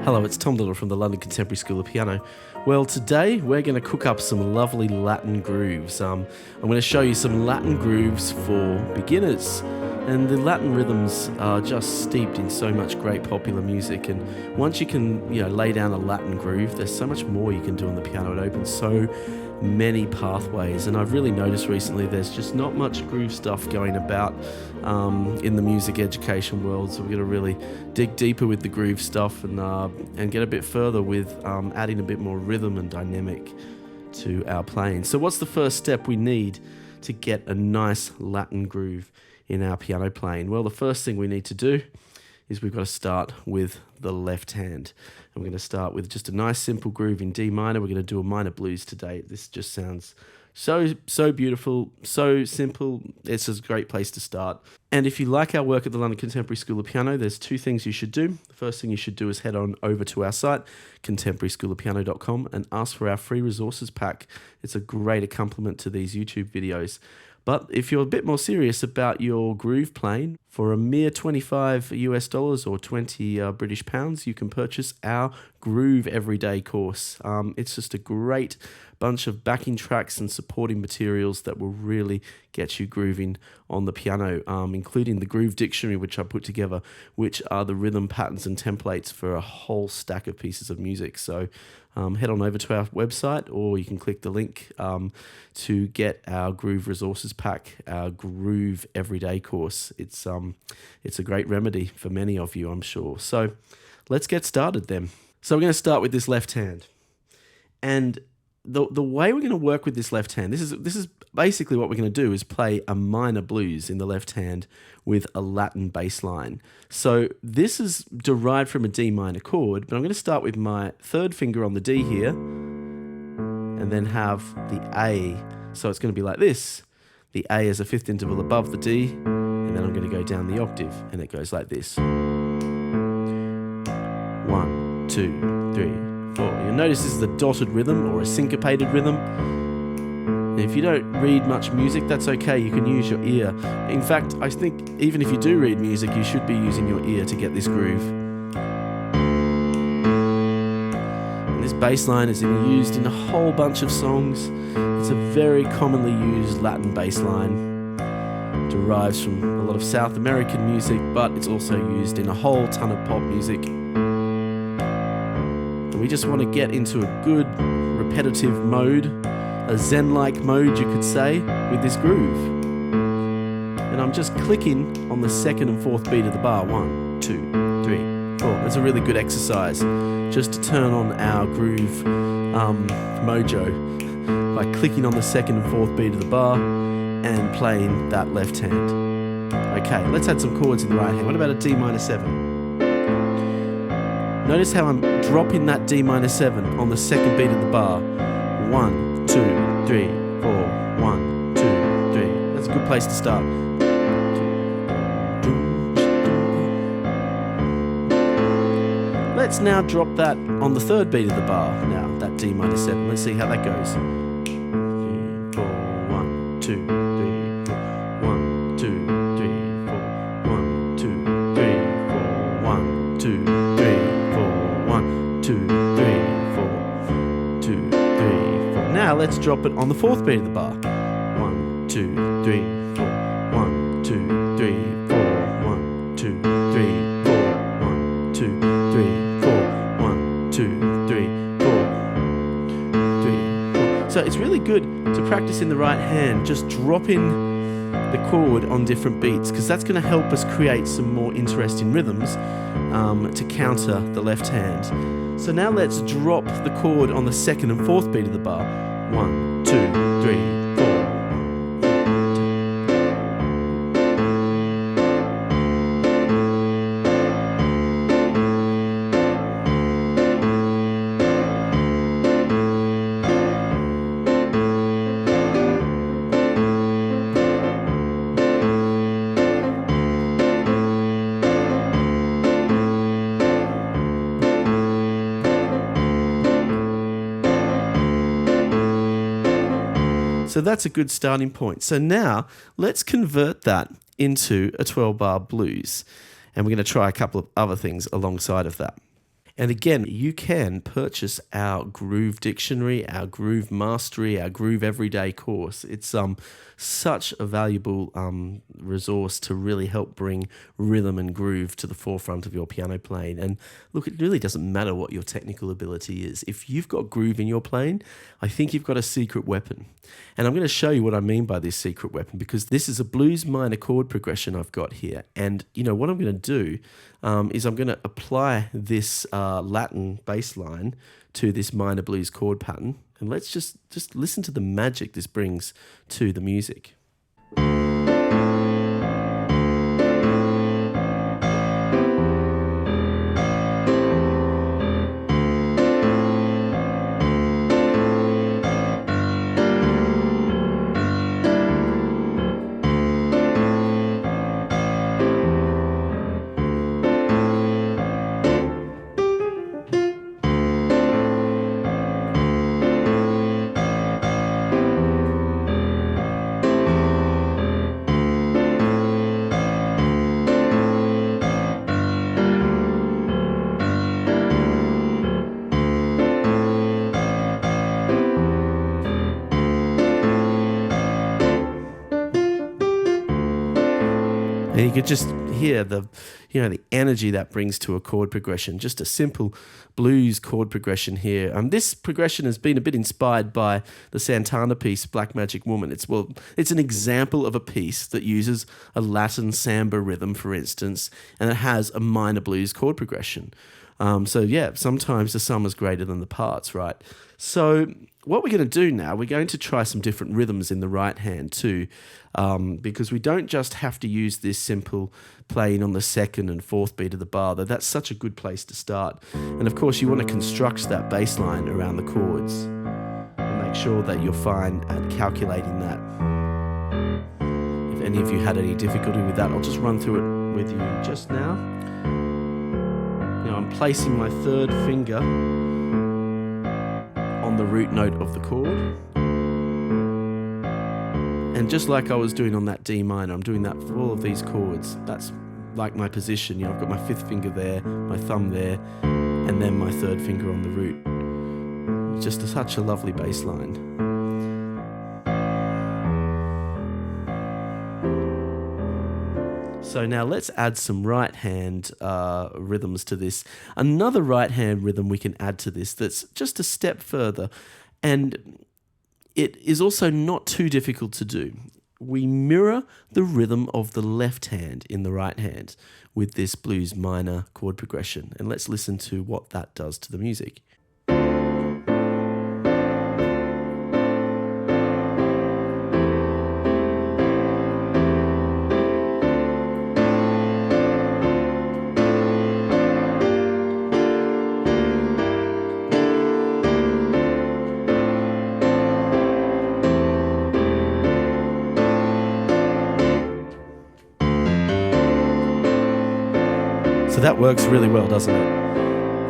Hello, it's Tom Little from the London Contemporary School of Piano. Well, today we're going to cook up some lovely Latin grooves. I'm going to show you some Latin grooves for beginners. And the Latin rhythms are just steeped in so much great popular music. And once you can, lay down a Latin groove, there's so much more you can do on the piano. It opens so many pathways. And I've really noticed recently there's just not much groove stuff going about in the music education world. So we're going to really dig deeper with the groove stuff and get a bit further with adding a bit more rhythm and dynamic to our playing. So what's the first step we need to get a nice Latin groove in our piano playing? Well, the first thing we need to do is we've got to start with the left hand. And we're going to start with just a nice simple groove in D minor. We're going to do a minor blues today. This just sounds so beautiful, so simple. It's a great place to start. And if you like our work at the London Contemporary School of Piano, there's two things you should do. The first thing you should do is head on over to our site, contemporaryschoolofpiano.com, and ask for our free resources pack. It's a great accompaniment to these YouTube videos. But if you're a bit more serious about your groove playing, for a mere $25 or 20 British pounds, you can purchase our Groove Everyday course. It's just a great bunch of backing tracks and supporting materials that will really get you grooving on the piano, including the Groove Dictionary, which I put together, which are the rhythm patterns and templates for a whole stack of pieces of music. So head on over to our website, or you can click the link to get our Groove Resources Pack, our Groove Everyday course. It's a great remedy for many of you, I'm sure. So let's get started then. So we're going to start with this left hand. And the way we're going to work with this left hand, this is basically what we're going to do is play a minor blues in the left hand with a Latin bass line. So this is derived from a D minor chord, but I'm going to start with my third finger on the D here and then have the A. So it's going to be like this. The A is a fifth interval above the D, and then I'm going to go down the octave, and it goes like this. 1, 2, 3, 4. You'll notice this is a dotted rhythm or a syncopated rhythm. And if you don't read much music, that's okay. You can use your ear. In fact, I think even if you do read music, you should be using your ear to get this groove. And this bass line is used in a whole bunch of songs. It's a very commonly used Latin bass line. It derives from a lot of South American music, but it's also used in a whole ton of pop music. And we just want to get into a good repetitive mode, a Zen-like mode, you could say, with this groove. And I'm just clicking on the second and fourth beat of the bar. 1, 2, 3, 4. That's a really good exercise, just to turn on our groove mojo by clicking on the second and fourth beat of the bar and playing that left hand. Okay, let's add some chords in the right hand. What about a D minor 7? Notice how I'm dropping that D minor 7 on the second beat of the bar. 1, 2, 3, 4, 1, 2, 3. That's a good place to start. Let's now drop that on the third beat of the bar. Now, that D minor 7. Let's see how that goes. 3, 4, 1, 2, 3, 4, 1, 2, 3, 4, 1, 2, 3, 4, 1, 2, 3, 4, 1, 2, 3, 4, 2, 3, 4. Now let's drop it on the fourth beat of the bar. 1, 2, 3, 4, 1, 2, 3, 4, 1, 2, 3, 4, 1, 2, 3, 4, 1, 2, 3, 4, 3, 4. So it's really good to practice in the right hand, just dropping the chord on different beats, because that's going to help us create some more interesting rhythms to counter the left hand. So now let's drop the chord on the second and fourth beat of the bar. 1, 2, 3, 4. So that's a good starting point. So now let's convert that into a 12-bar blues. And we're going to try a couple of other things alongside of that. And again, you can purchase our Groove Dictionary, our Groove Mastery, our Groove Everyday course. It's such a valuable resource to really help bring rhythm and groove to the forefront of your piano playing. And look, it really doesn't matter what your technical ability is. If you've got groove in your playing, I think you've got a secret weapon. And I'm going to show you what I mean by this secret weapon, because this is a blues minor chord progression I've got here. And what I'm going to do is I'm going to apply this Latin bass line to this minor blues chord pattern. And let's just listen to the magic this brings to the music. And you could just hear the energy that brings to a chord progression. Just a simple blues chord progression here. This progression has been a bit inspired by the Santana piece, Black Magic Woman. It's an example of a piece that uses a Latin samba rhythm, for instance, and it has a minor blues chord progression. Sometimes the sum is greater than the parts, right? So what we're going to do now, we're going to try some different rhythms in the right hand too, because we don't just have to use this simple playing on the second and fourth beat of the bar, though that's such a good place to start. And of course, you want to construct that bass line around the chords and make sure that you're fine at calculating that. If any of you had any difficulty with that, I'll just run through it with you just now. I'm placing my third finger on the root note of the chord. And just like I was doing on that D minor, I'm doing that for all of these chords. That's like my position. I've got my fifth finger there, my thumb there, and then my third finger on the root. It's just such a lovely bass line. So now let's add some right hand rhythms to this. Another right hand rhythm we can add to this that's just a step further, and it is also not too difficult to do. We mirror the rhythm of the left hand in the right hand with this blues minor chord progression, and let's listen to what that does to the music. So that works really well, doesn't it?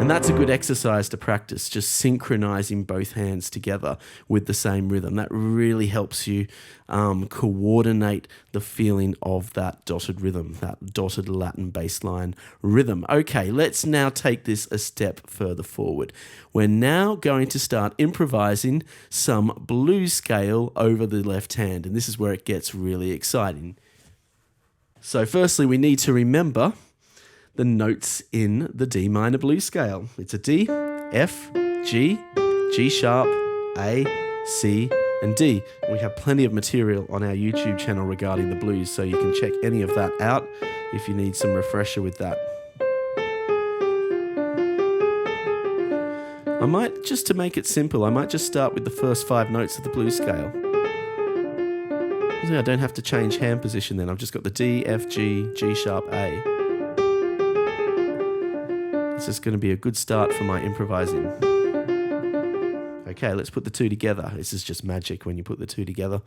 And that's a good exercise to practice, just synchronizing both hands together with the same rhythm. That really helps you coordinate the feeling of that dotted rhythm, that dotted Latin bass line rhythm. Okay, let's now take this a step further forward. We're now going to start improvising some blues scale over the left hand, and this is where it gets really exciting. So firstly, we need to remember the notes in the D minor blues scale. It's a D, F, G, G sharp, A, C, and D. We have plenty of material on our YouTube channel regarding the blues, so you can check any of that out if you need some refresher with that. I might, just to make it simple, I might just start with the first 5 notes of the blues scale. I don't have to change hand position then. I've just got the D, F, G, G sharp, A. This is going to be a good start for my improvising. Okay, let's put the two together. This is just magic when you put the two together.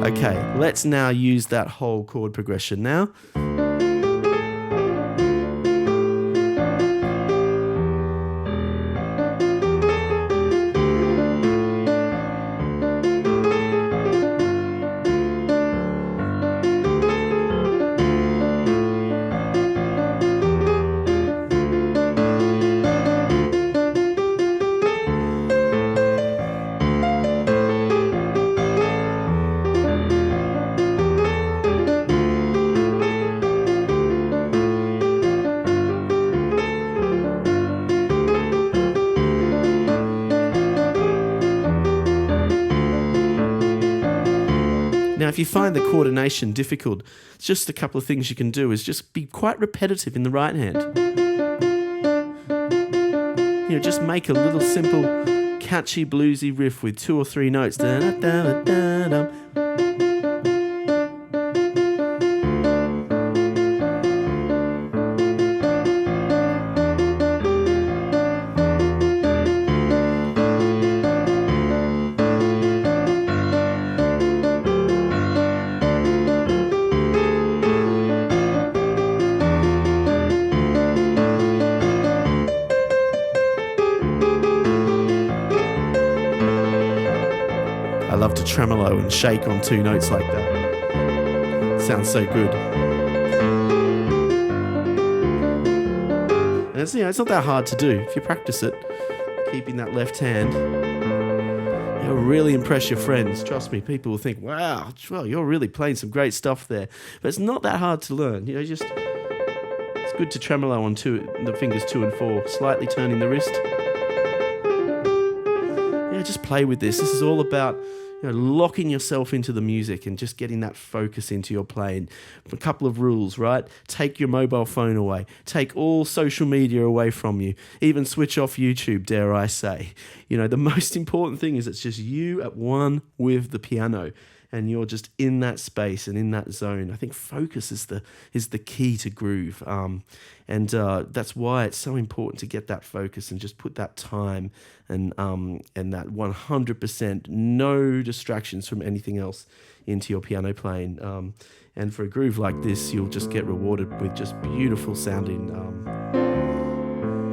Okay, let's now use that whole chord progression now. if you find the coordination difficult, just a couple of things you can do is just be quite repetitive in the right hand. Just make a little simple, catchy, bluesy riff with 2 or 3 notes. Da-da-da-da-da. I love to tremolo and shake on 2 notes like that. Sounds so good. And it's not that hard to do if you practice it. Keeping that left hand, it'll really impress your friends. Trust me, people will think, wow, well, you're really playing some great stuff there. But it's not that hard to learn. It's good to tremolo on the fingers 2 and 4, slightly turning the wrist. Just play with this. This is all about locking yourself into the music and just getting that focus into your playing. A couple of rules, right? Take your mobile phone away. Take all social media away from you. Even switch off YouTube, dare I say. The most important thing is it's just you at one with the piano, and you're just in that space and in that zone. I think focus is the key to groove, and that's why it's so important to get that focus and just put that time and that 100% no distractions from anything else into your piano playing. And for a groove like this, you'll just get rewarded with just beautiful sounding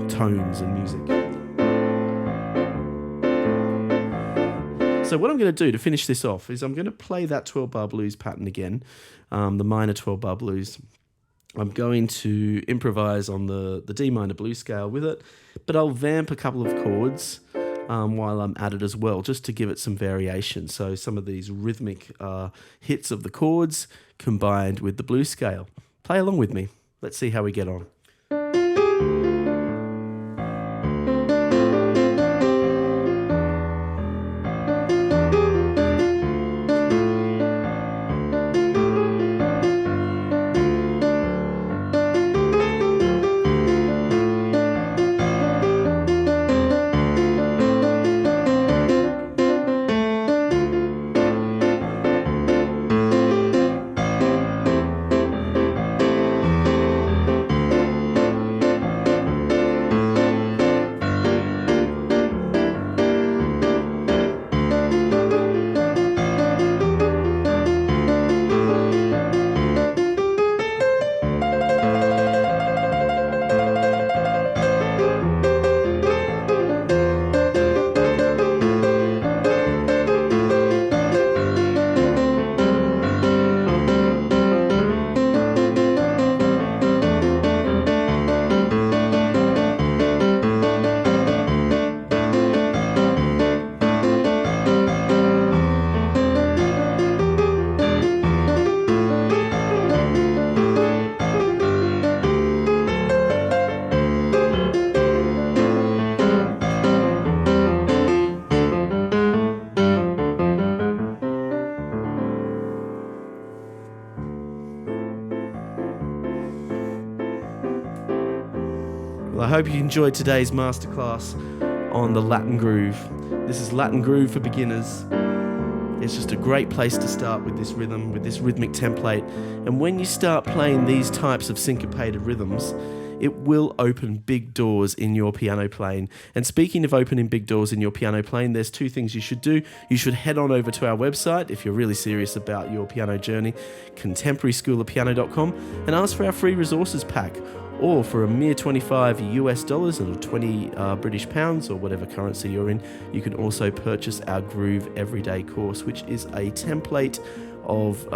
tones and music. So what I'm going to do to finish this off is I'm going to play that 12-bar blues pattern again, the minor 12-bar blues. I'm going to improvise on the D minor blues scale with it, but I'll vamp a couple of chords while I'm at it as well, just to give it some variation. So some of these rhythmic hits of the chords combined with the blues scale. Play along with me. Let's see how we get on. Well, I hope you enjoyed today's masterclass on the Latin groove. This is Latin groove for beginners. It's just a great place to start with this rhythm, with this rhythmic template. And when you start playing these types of syncopated rhythms, it will open big doors in your piano playing. And speaking of opening big doors in your piano playing, there's 2 things you should do. You should head on over to our website if you're really serious about your piano journey, contemporaryschoolofpiano.com, and ask for our free resources pack. Or for a mere $25 or 20 British pounds or whatever currency you're in, you can also purchase our Groove Everyday course, which is a template of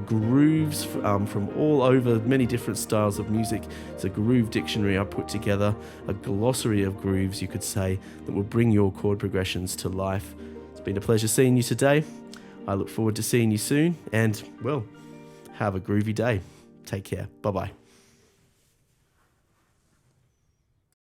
grooves from all over, many different styles of music. It's a groove dictionary I put together, a glossary of grooves, you could say, that will bring your chord progressions to life. It's been a pleasure seeing you today. I look forward to seeing you soon, and, well, have a groovy day. Take care. Bye-bye.